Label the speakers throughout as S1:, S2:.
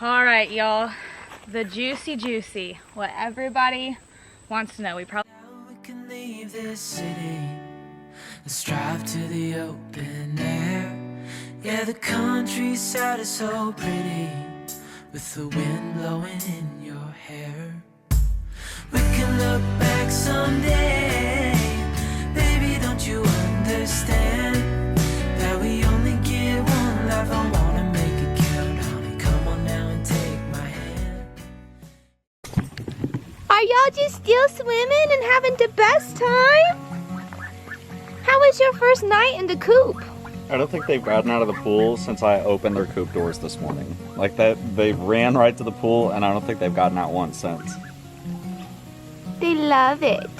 S1: All right, y'all, the juicy, what everybody wants to know. We
S2: can leave this city. Let's drive to the open air. Yeah, the countryside is so pretty, with the wind blowing in your hair. We can look back someday. Baby, don't you understand that we only get one life? I wanna make it count, honey. Come on now and take my hand.
S3: Are y'all just still swimming and having the best time? How was your first night in the coop?
S4: I don't think they've gotten out of the pool since I opened their coop doors this morning. Like that, they ran right to the pool, and I don't think they've gotten out once since.
S3: They love it.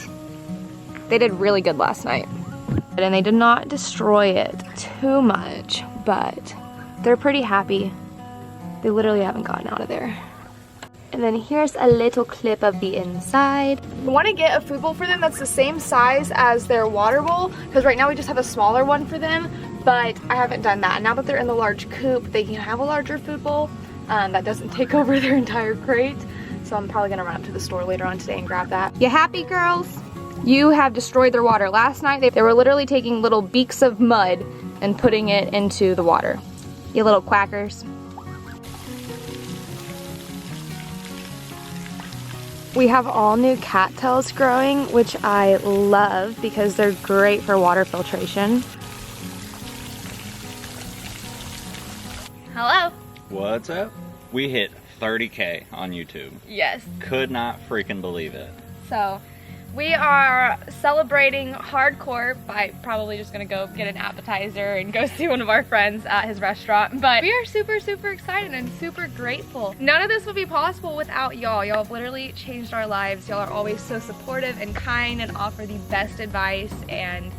S3: They did really good last night. And they did not destroy it too much, but they're pretty happy. They literally haven't gotten out of there. And then here's a little clip of the inside.
S5: We want to get a food bowl for them that's the same size as their water bowl, because right now we just have a smaller one for them, but I haven't done that. Now that they're in the large coop, they can have a larger food bowl that doesn't take over their entire crate. So I'm probably gonna run up to the store later on today and grab that.
S3: You happy, girls? You have destroyed their water. Last night they were literally taking little beaks of mud and putting it into the water. You little quackers. We have all new cattails growing, which I love because they're great for water filtration.
S1: Hello.
S4: What's up? We hit 30K on YouTube.
S1: Yes.
S4: Could not freaking believe it.
S1: So we are celebrating hardcore by probably just gonna go get an appetizer and go see one of our friends at his restaurant. But we are super excited and super grateful. None of this would be possible without y'all. Y'all have literally changed our lives. Y'all are always so supportive and kind and offer the best advice, and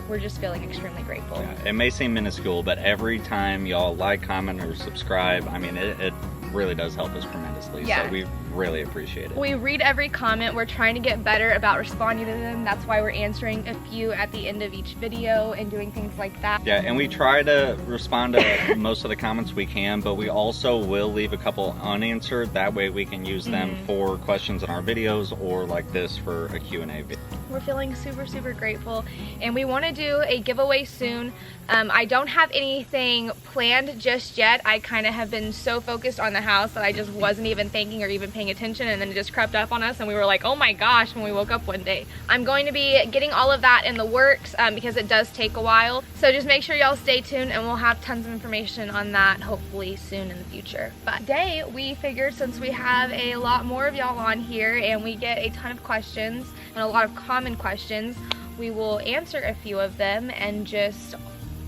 S1: we're just feeling extremely grateful.
S4: Yeah, it may seem minuscule, but every time y'all like, comment, or subscribe, I mean, it really does help us tremendously.
S1: Yeah.
S4: So we really appreciate it.
S1: We read every comment. We're trying to get better about responding to them. That's why we're answering a few at the end of each video and doing things like that.
S4: Yeah, and we try to respond to most of the comments we can, but we also will leave a couple unanswered. That way we can use them for questions in our videos, or like this for a Q&A video.
S1: We're feeling super grateful, and we want to do a giveaway soon. I don't have anything planned just yet. I kind of have been so focused on the house that I just wasn't even thinking or even paying attention, and then it just crept up on us and we were like, oh my gosh, when we woke up one day. I'm going to be getting all of that in the works because it does take a while. So just make sure y'all stay tuned, and we'll have tons of information on that hopefully soon in the future. But today we figured, since we have a lot more of y'all on here and we get a ton of questions and a lot of common questions, we will answer a few of them and just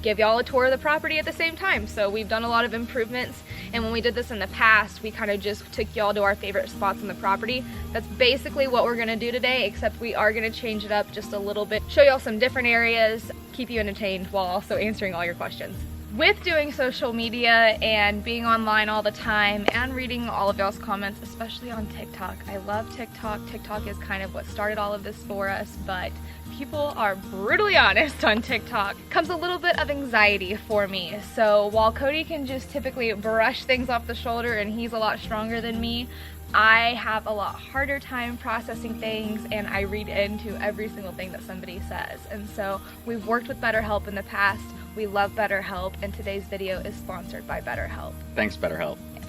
S1: give y'all a tour of the property at the same time. So we've done a lot of improvements, and when we did this in the past, we kind of just took y'all to our favorite spots on the property. That's basically what we're gonna do today, except we are gonna change it up just a little bit, show y'all some different areas, keep you entertained while also answering all your questions. With doing social media and being online all the time and reading all of y'all's comments, especially on TikTok. I love TikTok. TikTok is kind of what started all of this for us, but people are brutally honest on TikTok. Comes a little bit of anxiety for me. So while Cody can just typically brush things off the shoulder and he's a lot stronger than me, I have a lot harder time processing things, and I read into every single thing that somebody says. And so we've worked with BetterHelp in the past. We love BetterHelp, and today's video is sponsored by BetterHelp.
S4: Thanks, BetterHelp.
S1: Yes.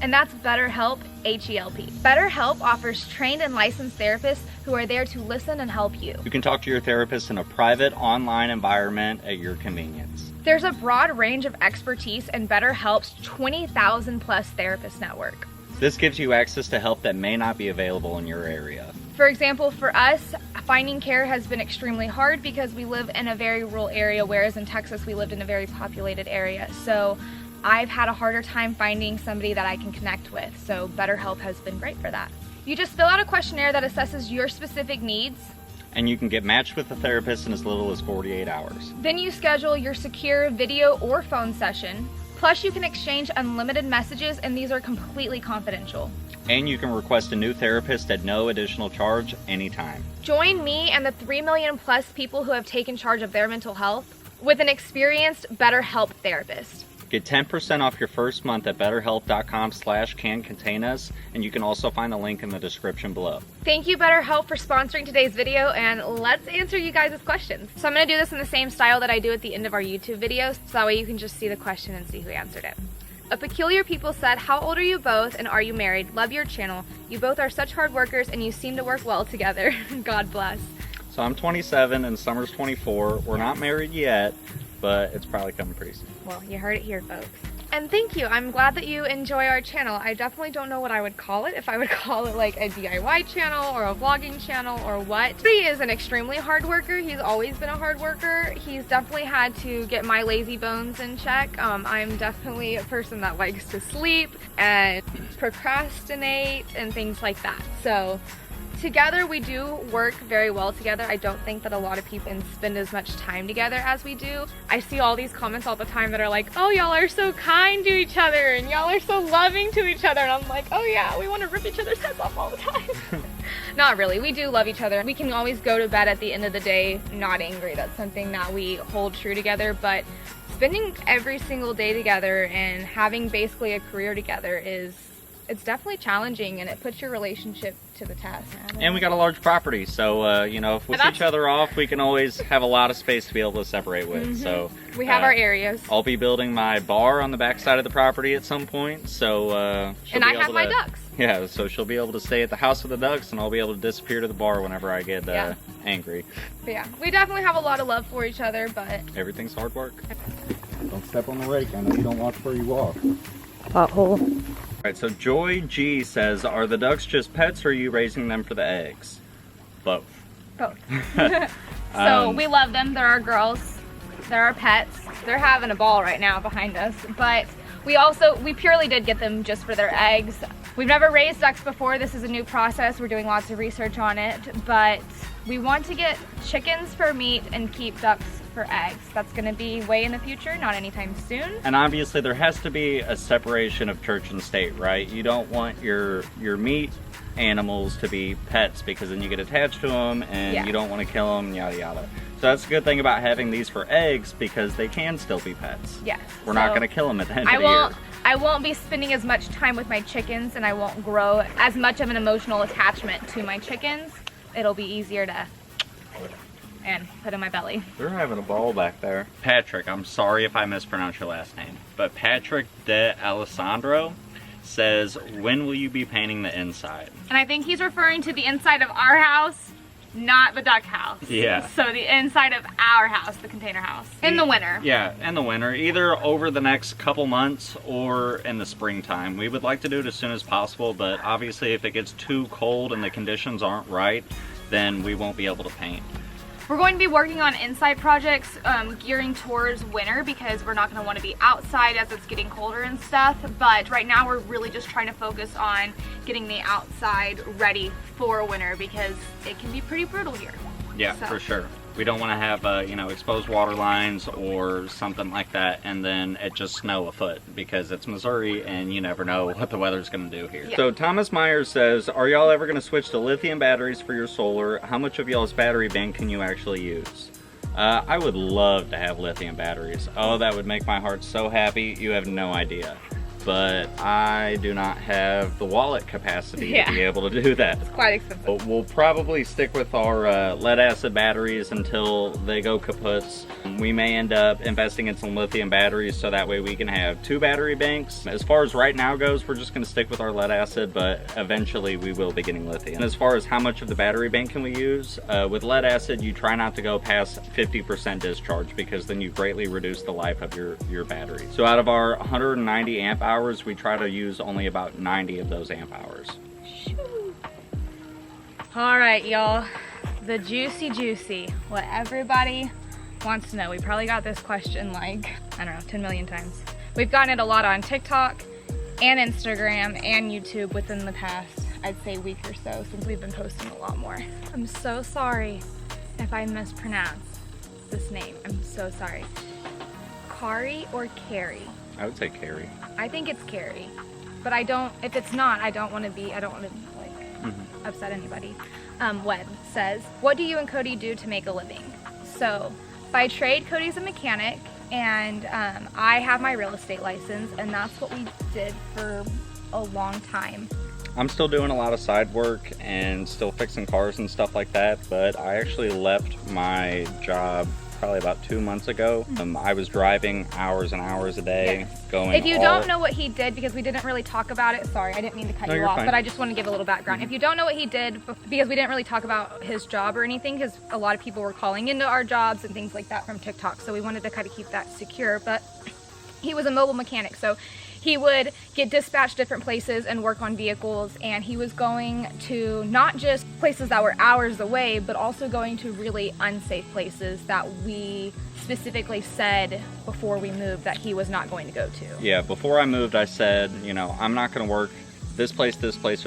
S1: And that's BetterHelp, H-E-L-P. BetterHelp offers trained and licensed therapists who are there to listen and help you.
S4: You can talk to your therapist in a private online environment at your convenience.
S1: There's a broad range of expertise in BetterHelp's 20,000 plus therapist network.
S4: This gives you access to help that may not be available in your area.
S1: For example, for us, finding care has been extremely hard because we live in a very rural area, whereas in Texas we lived in a very populated area. So I've had a harder time finding somebody that I can connect with. So BetterHelp has been great for that. You just fill out a questionnaire that assesses your specific needs.
S4: And you can get matched with a therapist in as little as 48 hours.
S1: Then you schedule your secure video or phone session. Plus you can exchange unlimited messages, and these are completely confidential.
S4: And you can request a new therapist at no additional charge anytime.
S1: Join me and the 3 million plus people who have taken charge of their mental health with an experienced BetterHelp therapist.
S4: Get 10% off your first month at betterhelp.com/cancontainus, and you can also find the link in the description below.
S1: Thank you, BetterHelp, for sponsoring today's video, and let's answer you guys' questions. So I'm going to do this in the same style that I do at the end of our YouTube videos, so that way you can just see the question and see who answered it. A Peculiar People said, how old are you both and are you married? Love your channel. You both are such hard workers and you seem to work well together. God bless.
S4: So I'm 27 and Summer's 24. We're not married yet, but it's probably coming pretty soon.
S1: Well, you heard it here, folks. And thank you. I'm glad that you enjoy our channel. I definitely don't know what I would call it. If I would call it like a DIY channel or a vlogging channel or what. He is an extremely hard worker. He's always been a hard worker. He's definitely had to get my lazy bones in check. I'm definitely a person that likes to sleep and procrastinate and things like that. So together we do work very well together. I don't think that a lot of people can spend as much time together as we do. I see all these comments all the time that are like, oh, y'all are so kind to each other and y'all are so loving to each other. And I'm like, oh yeah, we want to rip each other's heads off all the time. Not really. We do love each other. We can always go to bed at the end of the day not angry. That's something that we hold true together. But spending every single day together and having basically a career together it's definitely challenging, and it puts your relationship to the test.
S4: And we got a large property, so you know, if we see each other off, we can always have a lot of space to be able to separate with. So
S1: we have our areas.
S4: I'll be building my bar on the back side of the property at some point, so
S1: and I have my ducks.
S4: Yeah, so she'll be able to stay at the house with the ducks, and I'll be able to disappear to the bar whenever I get angry.
S1: But yeah, we definitely have a lot of love for each other, but
S4: everything's hard work. Don't step on the rake. I know you don't watch where you walk.
S3: Pothole.
S4: Alright, so Joy G says, are the ducks just pets or are you raising them for the eggs? Both.
S1: Both. So we love them. They're our girls. They're our pets. They're having a ball right now behind us. But we purely did get them just for their eggs. We've never raised ducks before. This is a new process. We're doing lots of research on it. But we want to get chickens for meat and keep ducks for eggs. That's going to be way in the future, not anytime soon.
S4: And obviously there has to be a separation of church and state, right? You don't want your meat animals to be pets because then you get attached to them and you don't want to kill them, yada yada. So that's a good thing about having these for eggs because they can still be pets.
S1: Yeah.
S4: We're not going to kill them at the end of the year.
S1: I won't be spending as much time with my chickens, and I won't grow as much of an emotional attachment to my chickens. It'll be easier to and put in my belly.
S4: They're having a ball back there. Patrick, I'm sorry if I mispronounced your last name, but Patrick de Alessandro says, when will you be painting the inside?
S1: And I think he's referring to the inside of our house, not the duck house.
S4: Yeah.
S1: So the inside of our house, the container house. In the winter.
S4: Yeah, in the winter. Either over the next couple months or in the springtime. We would like to do it as soon as possible, but obviously if it gets too cold and the conditions aren't right, then we won't be able to paint.
S1: We're going to be working on inside projects gearing towards winter because we're not going to want to be outside as it's getting colder and stuff. But right now we're really just trying to focus on getting the outside ready for winter because it can be pretty brutal here.
S4: Yeah, for sure. We don't want to have, you know, exposed water lines or something like that and then it just snow a foot because it's Missouri and you never know what the weather's going to do here. Yeah. So Thomas Myers says, are y'all ever going to switch to lithium batteries for your solar? How much of y'all's battery bank can you actually use? I would love to have lithium batteries. Oh, that would make my heart so happy. You have no idea. But I do not have the wallet capacity to be able to do that.
S1: It's quite expensive.
S4: But we'll probably stick with our lead acid batteries until they go kaputs. We may end up investing in some lithium batteries so that way we can have 2 battery banks. As far as right now goes, we're just going to stick with our lead acid, but eventually we will be getting lithium. And as far as how much of the battery bank can we use, with lead acid you try not to go past 50% discharge because then you greatly reduce the life of your battery. So out of our 190 amp hours, we try to use only about 90 of those amp hours.
S1: All right, y'all, the juicy, what everybody wants to know. We probably got this question like, I don't know, 10 million times. We've gotten it a lot on TikTok and Instagram and YouTube within the past, I'd say, week or so since we've been posting a lot more. I'm so sorry if I mispronounce this name. I'm so sorry. Kari or Carrie?
S4: I would say Carrie.
S1: I think it's Carrie, but I don't, if it's not, I don't want to like upset anybody. Wed says, what do you and Cody do to make a living? So by trade, Cody's a mechanic and I have my real estate license, and that's what we did for a long time.
S4: I'm still doing a lot of side work and still fixing cars and stuff like that, but I actually left my job probably about 2 months ago. I was driving hours and hours a day, going.
S1: If you don't know what he did, because we didn't really talk about it, sorry, I didn't mean to cut you off,
S4: fine.
S1: but I just want to give a little background. If you don't know what he did, because we didn't really talk about his job or anything, because a lot of people were calling into our jobs and things like that from TikTok, so we wanted to kind of keep that secure. But he was a mobile mechanic, so he would get dispatched different places and work on vehicles, and he was going to not just places that were hours away, but also going to really unsafe places that we specifically said before we moved that he was not going to go to.
S4: Yeah, before I moved, I said, you know, I'm not going to work this place,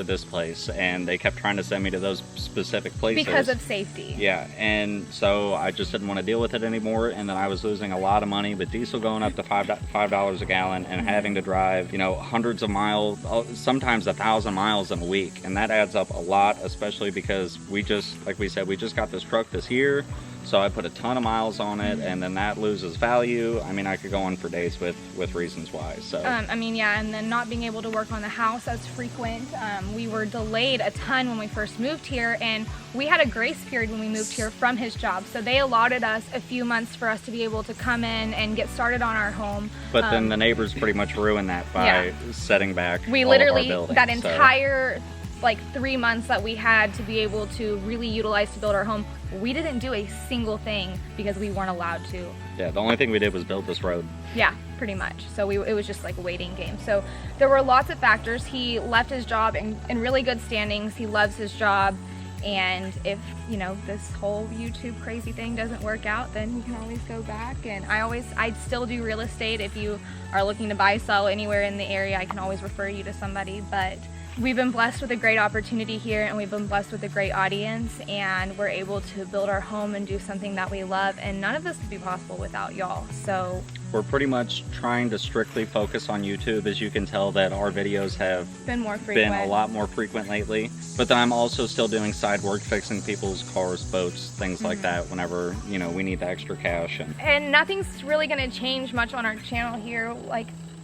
S4: or this place, and they kept trying to send me to those specific places.
S1: Because of safety.
S4: Yeah, and so I just didn't want to deal with it anymore, and then I was losing a lot of money with diesel going up to $5 a gallon and having to drive, you know, hundreds of miles, sometimes 1,000 miles in a week, and that adds up a lot, especially because we just, like we said, we just got this truck this year. So I put a ton of miles on it, and then that loses value. I mean, I could go on for days with reasons why. So
S1: I mean, yeah, and then not being able to work on the house as frequent. We were delayed a ton when we first moved here, and we had a grace period when we moved here from his job. So they allotted us a few months for us to be able to come in and get started on our home.
S4: But then the neighbors pretty much ruined that by setting back
S1: We
S4: all
S1: literally,
S4: of our buildings,
S1: that entire like 3 months that we had to be able to really utilize to build our home, we didn't do a single thing because we weren't allowed to.
S4: Yeah, the only thing we did was build this road.
S1: Yeah, pretty much. So it was just like a waiting game. So there were lots of factors. He left his job in really good standings. He loves his job. And if, you know, this whole YouTube crazy thing doesn't work out, then he can always go back. And I'd still do real estate. If you are looking to buy, sell anywhere in the area, I can always refer you to somebody. But we've been blessed with a great opportunity here, and we've been blessed with a great audience, and we're able to build our home and do something that we love, and none of this would be possible without y'all. So
S4: we're pretty much trying to strictly focus on YouTube. As you can tell that our videos have
S1: been a
S4: lot more frequent lately. But then I'm also still doing side work, fixing people's cars, boats, things like that whenever, you know, we need the extra cash.
S1: And nothing's really going to change much on our channel here.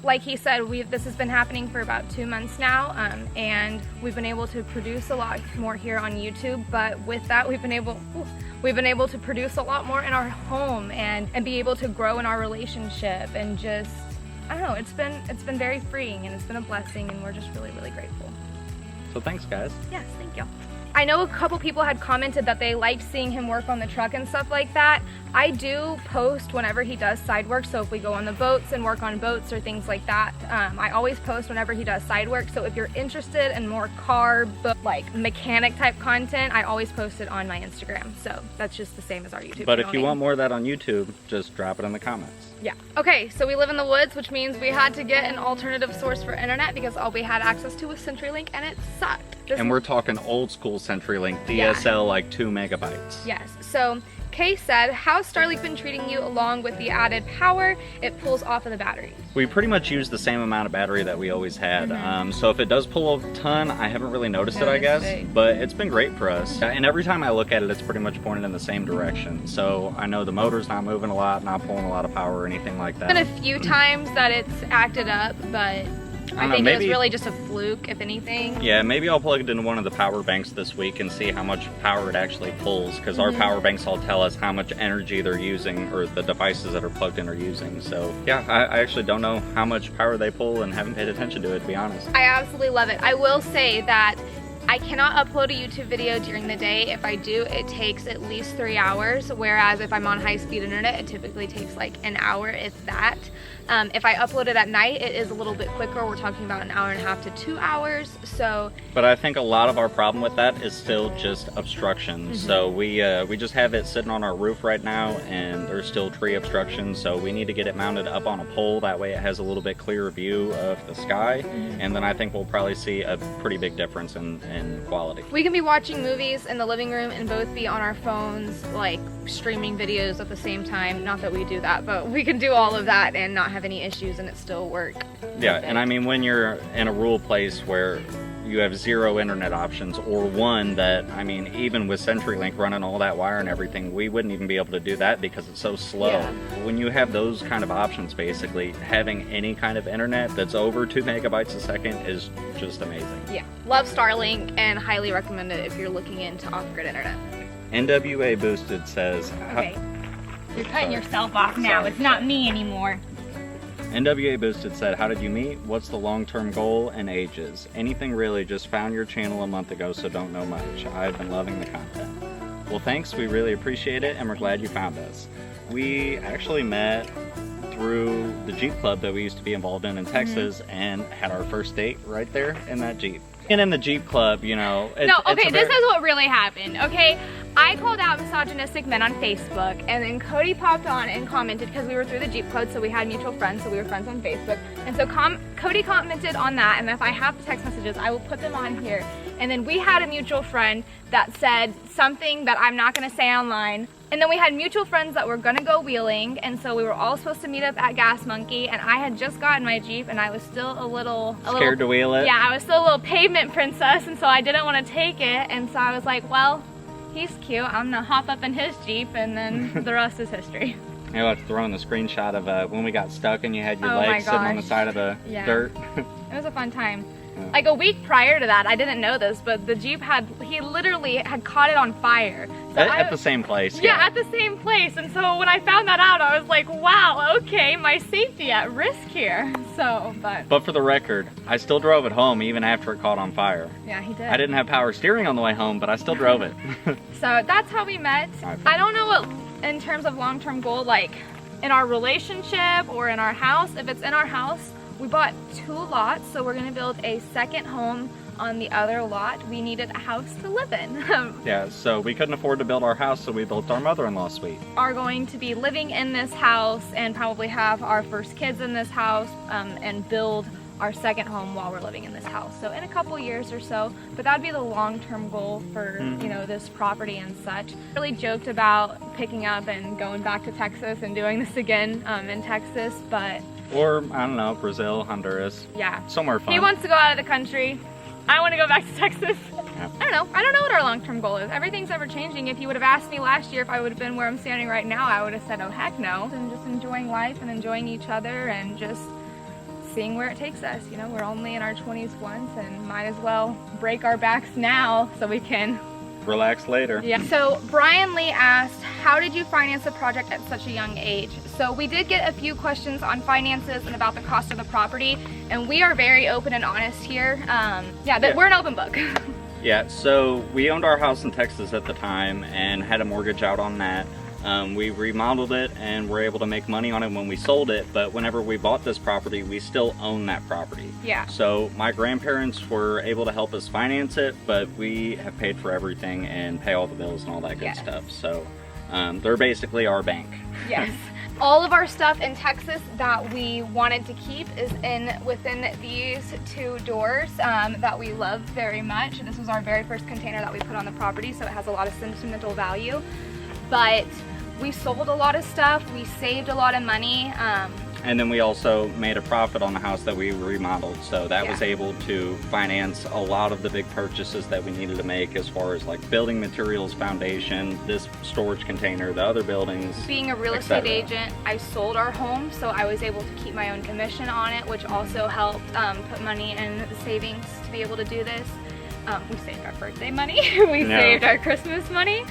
S1: Like he said, this has been happening for about 2 months now, and we've been able to produce a lot more here on YouTube. But with that, we've been able to produce a lot more in our home and be able to grow in our relationship, and just, I don't know, it's been very freeing, and it's been a blessing, and we're just really, really grateful.
S4: So thanks, guys.
S1: Yes, thank you. I know a couple people had commented that they liked seeing him work on the truck and stuff like that. I do post whenever he does side work, so if we go on the boats and work on boats or things like that, I always post whenever he does side work. So if you're interested in more car, like mechanic type content, I always post it on my Instagram. So that's just the same as our YouTube.
S4: But if you want more of that on YouTube, just drop it in the comments.
S1: Yeah. Okay, so we live in the woods, which means we had to get an alternative source for internet because all we had access to was CenturyLink, and it sucked.
S4: And we're talking old school CenturyLink, DSL, like 2 megabytes.
S1: Yes. So Kay said, how's Starlink been treating you along with the added power it pulls off of the battery?
S4: We pretty much use the same amount of battery that we always had. So if it does pull a ton, I haven't really noticed it, I guess. But it's been great for us. And every time I look at it, it's pretty much pointed in the same direction. So I know the motor's not moving a lot, not pulling a lot of power or anything like that.
S1: Been a few times that it's acted up, but I think it was really just a fluke, if anything.
S4: Yeah, maybe I'll plug it into one of the power banks this week and see how much power it actually pulls, because our power banks all tell us how much energy they're using, or the devices that are plugged in are using. So yeah, I actually don't know how much power they pull and haven't paid attention to it, to be honest.
S1: I absolutely love it. I will say that I cannot upload a YouTube video during the day. If I do, it takes at least 3 hours, whereas if I'm on high-speed internet, it typically takes like an hour, if that. If I upload it at night, it is a little bit quicker. We're talking about 1.5 to 2 hours. So,
S4: but I think a lot of our problem with that is still just obstruction. So we just have it sitting on our roof right now, and there's still tree obstruction. So we need to get it mounted up on a pole. That way, it has a little bit clearer view of the sky, and then I think we'll probably see a pretty big difference in quality.
S1: We can be watching movies in the living room and both be on our phones, like streaming videos at the same time. Not that we do that, but we can do all of that and not have any issues and it still work.
S4: Yeah, and I mean, when you're in a rural place where you have 0 internet options, or one that, I mean, even with CenturyLink running all that wire and everything, we wouldn't even be able to do that because it's so slow.
S1: Yeah.
S4: When you have those kind of options, basically, having any kind of internet that's over 2 megabytes a second is just amazing.
S1: Yeah, love Starlink and highly recommend it if you're looking into off-grid internet.
S4: NWA Boosted says,
S1: Okay, you're cutting yourself off now. It's not me anymore.
S4: NWA Boosted said, how did you meet? What's the long-term goal and ages? Anything really, just found your channel a month ago, so don't know much. I've been loving the content. Well, thanks, we really appreciate it, and we're glad you found us. We actually met through the Jeep Club that we used to be involved in Texas, and had our first date right there in that Jeep. And in the Jeep Club, you know...
S1: No, okay, this is what really happened, okay? I called out misogynistic men on Facebook, and then Cody popped on and commented, because we were through the Jeep Club, so we had mutual friends, so we were friends on Facebook. And so Cody commented on that, and if I have the text messages, I will put them on here. And then we had a mutual friend that said something that I'm not going to say online. And then we had mutual friends that were going to go wheeling, and so we were all supposed to meet up at Gas Monkey, and I had just gotten my Jeep, and I was still a little
S4: scared to wheel it?
S1: Yeah, I was still a little pavement princess, and so I didn't want to take it, and so I was like, well, he's cute, I'm going to hop up in his Jeep, and then the rest is history.
S4: You'll have to throw in the screenshot of when we got stuck and you had your
S1: Oh
S4: legs
S1: my
S4: sitting on the
S1: gosh.
S4: side of the dirt.
S1: It was a fun time. Like a week prior to that, I didn't know this, but the Jeep he literally had caught it on fire. So
S4: At the same place.
S1: Yeah, at the same place. And so when I found that out, I was like, wow, okay, my safety at risk here. So,
S4: But for the record, I still drove it home even after it caught on fire.
S1: Yeah, he did.
S4: I didn't have power steering on the way home, but I still drove it.
S1: So that's how we met. I don't know what, in terms of long-term goal, like in our relationship or in our house. If it's in our house, we bought 2 lots, so we're gonna build a second home on the other lot. We needed a house to live in.
S4: Yeah, so we couldn't afford to build our house, so we built our mother-in-law suite.
S1: Are going to be living in this house and probably have our first kids in this house, and build our second home while we're living in this house. So in a couple years or so, but that'd be the long-term goal for you know, this property and such. Really joked about picking up and going back to Texas and doing this again in Texas, but
S4: Or, I don't know, Brazil, Honduras.
S1: yeah.
S4: Somewhere fun.
S1: He wants to go out of the country. I want to go back to Texas.
S4: Yeah.
S1: I don't know what our long-term goal is. Everything's ever changing. If you would have asked me last year if I would have been where I'm standing right now, I would have said, oh heck no. And just enjoying life and enjoying each other and just seeing where it takes us. You know, we're only in our 20s once and might as well break our backs now so we can
S4: Relax later.
S1: yeah. So Brian Lee asked, how did you finance the project at such a young age? So we did get a few questions on finances and about the cost of the property, and we are very open and honest here. We're an open book.
S4: Yeah, so we owned our house in Texas at the time and had a mortgage out on that. We remodeled it and were able to make money on it when we sold it, but whenever we bought this property, we still own that property.
S1: Yeah.
S4: So my grandparents were able to help us finance it, but we have paid for everything and pay all the bills and all that good
S1: Yes.
S4: stuff. So they're basically our bank.
S1: Yes. All of our stuff in Texas that we wanted to keep is within these 2 doors that we love very much. This was our very first container that we put on the property, so it has a lot of sentimental value. But we sold a lot of stuff, we saved a lot of money.
S4: And then we also made a profit on the house that we remodeled, so that was able to finance a lot of the big purchases that we needed to make as far as like building materials, foundation, this storage container, the other buildings.
S1: Being a real estate agent, I sold our home, so I was able to keep my own commission on it, which also helped put money in the savings to be able to do this. We saved our birthday money, we saved our Christmas money.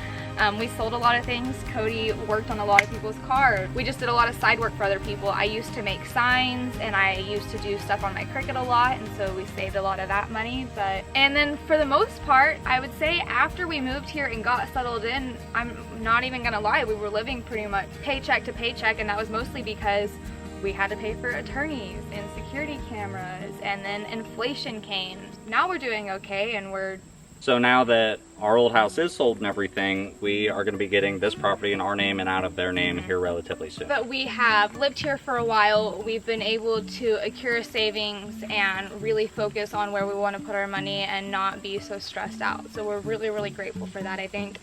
S1: We sold a lot of things. Cody worked on a lot of people's cars. We just did a lot of side work for other people. I used to make signs and I used to do stuff on my Cricut a lot, and so we saved a lot of that money. And then for the most part, I would say after we moved here and got settled in, I'm not even gonna lie, we were living pretty much paycheck to paycheck, and that was mostly because we had to pay for attorneys and security cameras, and then inflation came. Now we're doing okay, and we're...
S4: So now that our old house is sold and everything, we are going to be getting this property in our name and out of their name here relatively soon.
S1: But we have lived here for a while. We've been able to accrue savings and really focus on where we want to put our money and not be so stressed out. So we're really, really grateful for that. I think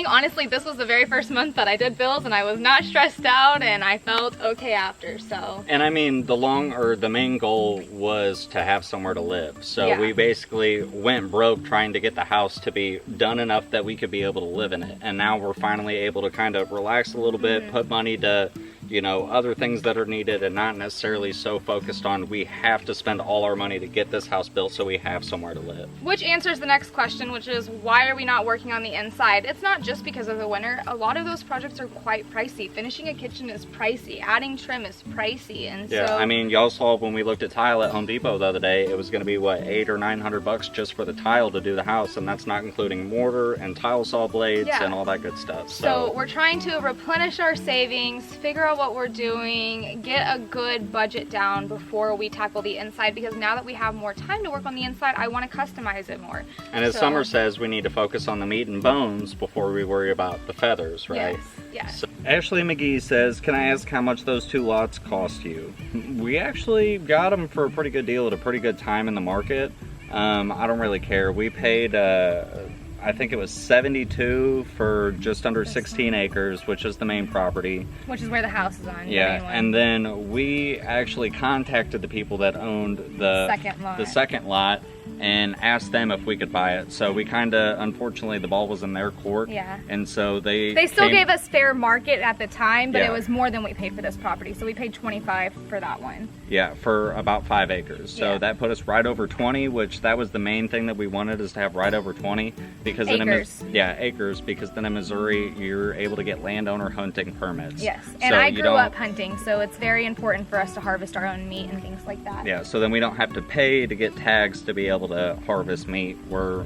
S1: honestly this was the very first month that I did bills and I was not stressed out and I felt okay after. So.
S4: And I mean, the main goal was to have somewhere to live. So
S1: Yeah.
S4: we basically went broke trying to get the house to be done enough that we could be able to live in it. And now we're finally able to kind of relax a little bit, put money to, you know, other things that are needed and not necessarily so focused on we have to spend all our money to get this house built so we have somewhere to live.
S1: Which answers the next question, which is why are we not working on the inside? It's not just because of the winter. A lot of those projects are quite pricey. Finishing a kitchen is pricey. Adding trim is pricey. And
S4: Yeah,
S1: so,
S4: I mean, y'all saw when we looked at tile at Home Depot the other day, it was going to be what, $800 or $900 just for the tile to do the house, and that's not including mortar and tile saw blades
S1: Yeah.
S4: and all that good stuff.
S1: So we're trying to replenish our savings, figure out what we're doing, get a good budget down before we tackle the inside, because now that we have more time to work on the inside, I want to customize it more.
S4: And as
S1: So-
S4: Summer says, we need to focus on the meat and bones before we worry about the feathers, right?
S1: Yes, yes.
S4: So Ashley McGee says, can I ask how much those 2 lots cost you? We actually got them for a pretty good deal at a pretty good time in the market. I don't really care. We paid, I think it was $72 for just under 16 acres, which is the main property.
S1: Which is where the house is on.
S4: Yeah, and then we actually contacted the people that owned the second lot and asked them if we could buy it. So we kind of, unfortunately, the ball was in their court.
S1: Yeah.
S4: And so they
S1: still gave us fair market at the time, but
S4: Yeah.
S1: it was more than we paid for this property. So we paid $25 for that one.
S4: Yeah, for about 5 acres. So
S1: Yeah.
S4: that put us right over 20, which that was the main thing that we wanted, is to have right over 20. Because
S1: Acres.
S4: acres, because then in Missouri, you're able to get landowner hunting permits.
S1: Yes, and
S4: So
S1: I
S4: you
S1: grew
S4: don't-
S1: up hunting, so it's very important for us to harvest our own meat and things like that.
S4: Yeah, so then we don't have to pay to get tags to be able to harvest meat. We're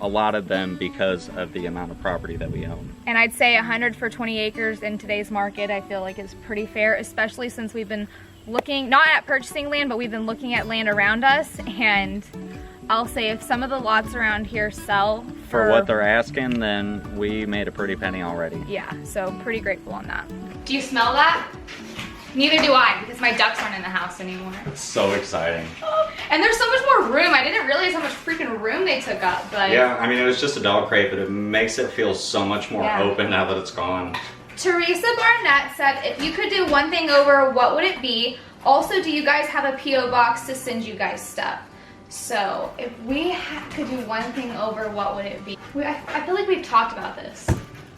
S4: allotted them because of the amount of property that we own.
S1: And I'd say 100 for 20 acres in today's market, I feel like is pretty fair, especially since we've been looking, not at purchasing land, but we've been looking at land around us. And I'll say if some of the lots around here sell
S4: For what they're asking, then we made a pretty penny already.
S1: Yeah, so pretty grateful on that. Do you smell that? Neither do I, because my ducks aren't in the house anymore.
S4: It's so exciting.
S1: And there's so much more room. I didn't realize how much freaking room they took up, but
S4: Yeah, I mean, it was just a dog crate, but it makes it feel so much more
S1: Yeah.
S4: open now that it's gone.
S1: Teresa Barnett said, if you could do one thing over, what would it be? Also, do you guys have a P.O. box to send you guys stuff? So, if we could do one thing over, what would it be? I feel like we've talked about this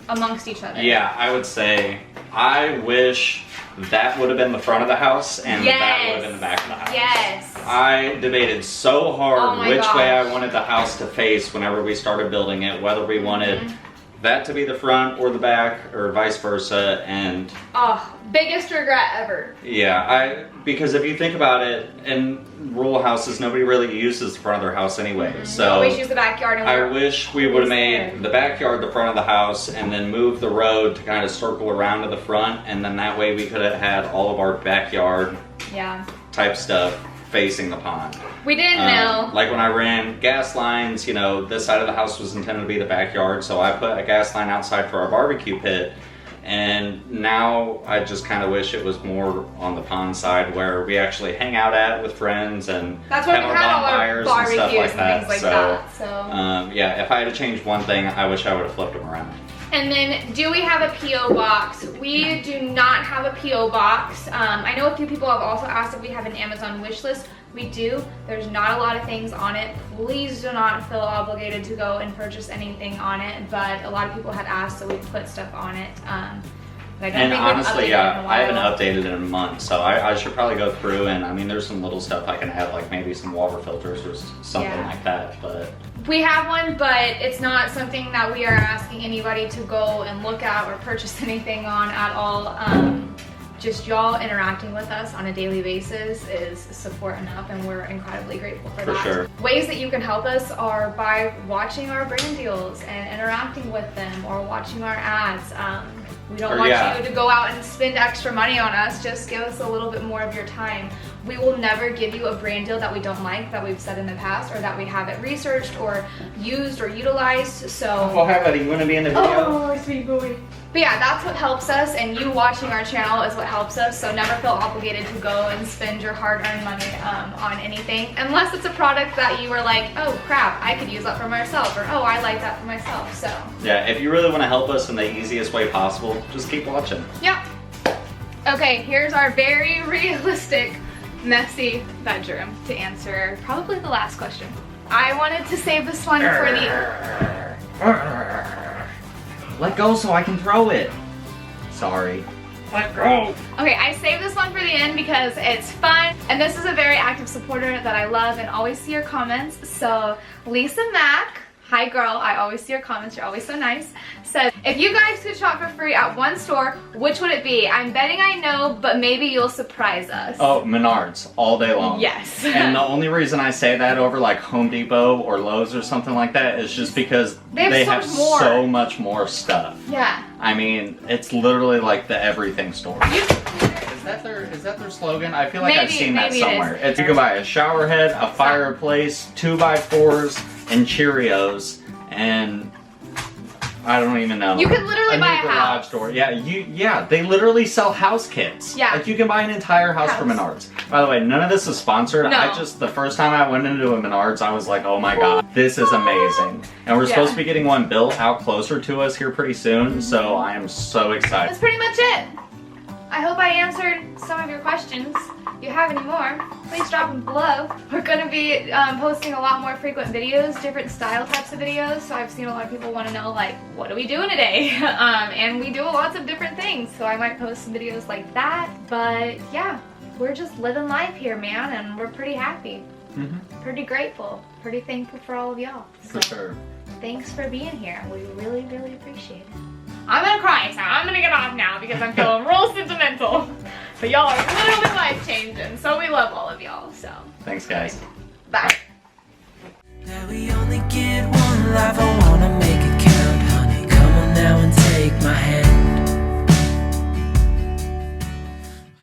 S1: amongst each other.
S4: Yeah, I would say, I wish that would have been the front of the house and that would have been the back of the house.
S1: Yes.
S4: I debated so hard
S1: Oh my
S4: which way I
S1: gosh.
S4: wanted the house to face whenever we started building it, whether we wanted that to be the front or the back or vice versa. And
S1: Oh, biggest regret ever.
S4: yeah, because if you think about it, in rural houses, nobody really uses the front of their house anyway. So
S1: Always use the backyard. And
S4: I
S1: we're
S4: wish we would have
S1: there.
S4: made the backyard the front of the house and then moved the road to kind of circle around to the front, and then that way we could have had all of our backyard
S1: Yeah.
S4: type stuff facing the pond.
S1: We didn't know.
S4: Like when I ran gas lines, you know, this side of the house was intended to be the backyard, so I put a gas line outside for our barbecue pit. And now I just kind of wish it was more on the pond side where we actually hang out at with friends and
S1: That's why
S4: have
S1: we
S4: our
S1: had all our
S4: bonfires and
S1: barbecues
S4: stuff like
S1: and
S4: that.
S1: things like
S4: So,
S1: that. So.
S4: yeah, if I had to change one thing, I wish I would have flipped them around.
S1: And then, do we have a P.O. box? We do not have a P.O. box. I know a few people have also asked if we have an Amazon wish list. We do. There's not a lot of things on it. Please do not feel obligated to go and purchase anything on it, but a lot of people had asked, so we put stuff on it. But I don't
S4: And
S1: think we've
S4: honestly,
S1: updated it in
S4: yeah,
S1: a
S4: I haven't
S1: while.
S4: updated it in a month, so I should probably go through and, I mean, there's some little stuff I can add, like maybe some water filters or something
S1: Yeah.
S4: like that, but...
S1: We have one, but it's not something that we are asking anybody to go and look at or purchase anything on at all. Just y'all interacting with us on a daily basis is support enough, and we're incredibly grateful for that.
S4: sure.
S1: Ways that you can help us are by watching our brand deals and interacting with them, or watching our ads. We don't
S4: Or,
S1: want
S4: yeah.
S1: you to go out and spend extra money on us. Just give us a little bit more of your time. We will never give you a brand deal that we don't like, that we've said in the past, or that we haven't researched or used or utilized. So
S4: Well, hi buddy, you want to be in the video?
S1: oh, sweet boy. But yeah, that's what helps us, and you watching our channel is what helps us. So never feel obligated to go and spend your hard-earned money on anything, unless it's a product that you were like, oh crap, I could use that for myself, or oh, I like that for myself. So
S4: Yeah, if you really want to help us in the easiest way possible, just keep watching.
S1: yeah. Okay, here's our very realistic, messy bedroom to answer probably the last question. I wanted to save this one for the...
S4: Let go so I can throw it. Sorry. Let go.
S1: Okay, I saved this one for the end because it's fun, and this is a very active supporter that I love and always see your comments. So Lisa Mack, hi girl, I always see your comments, you're always so nice, says, if you guys could shop for free at one store, which would it be? I'm betting I know, but maybe you'll surprise us.
S4: Oh, Menards, all day long.
S1: Yes.
S4: And the only reason I say that over like Home Depot or Lowe's or something like that is just because they have so much more stuff.
S1: Yeah.
S4: I mean, it's literally like the everything store. Is that their slogan? I feel like I've seen that somewhere. You can buy a shower head, a fireplace, 2x4s, and Cheerios, and I don't even know.
S1: You can literally buy a
S4: garage
S1: house.
S4: door. Yeah, they literally sell house kits.
S1: Yeah.
S4: Like you can buy an entire house from Menards. By the way, none of this is sponsored.
S1: No.
S4: The first time I went into a Menards, I was like, oh my god, this is amazing. And we're supposed to be getting one built out closer to us here pretty soon, so I am so excited.
S1: That's pretty much it. I hope I answered some of your questions. If you have any more, please drop them below. We're going to be posting a lot more frequent videos, different style types of videos. So I've seen a lot of people want to know, like, what are we doing today? And we do lots of different things. So I might post some videos like that. But yeah, we're just living life here, man. And we're pretty happy. Pretty grateful. Pretty thankful for all of y'all.
S4: For sure.
S1: Thanks for being here. We really, really appreciate it. I'm gonna cry, so I'm gonna get off now because I'm feeling real sentimental. But y'all are literally life-changing, so we love all of y'all, so.
S4: Thanks, guys.
S1: Bye.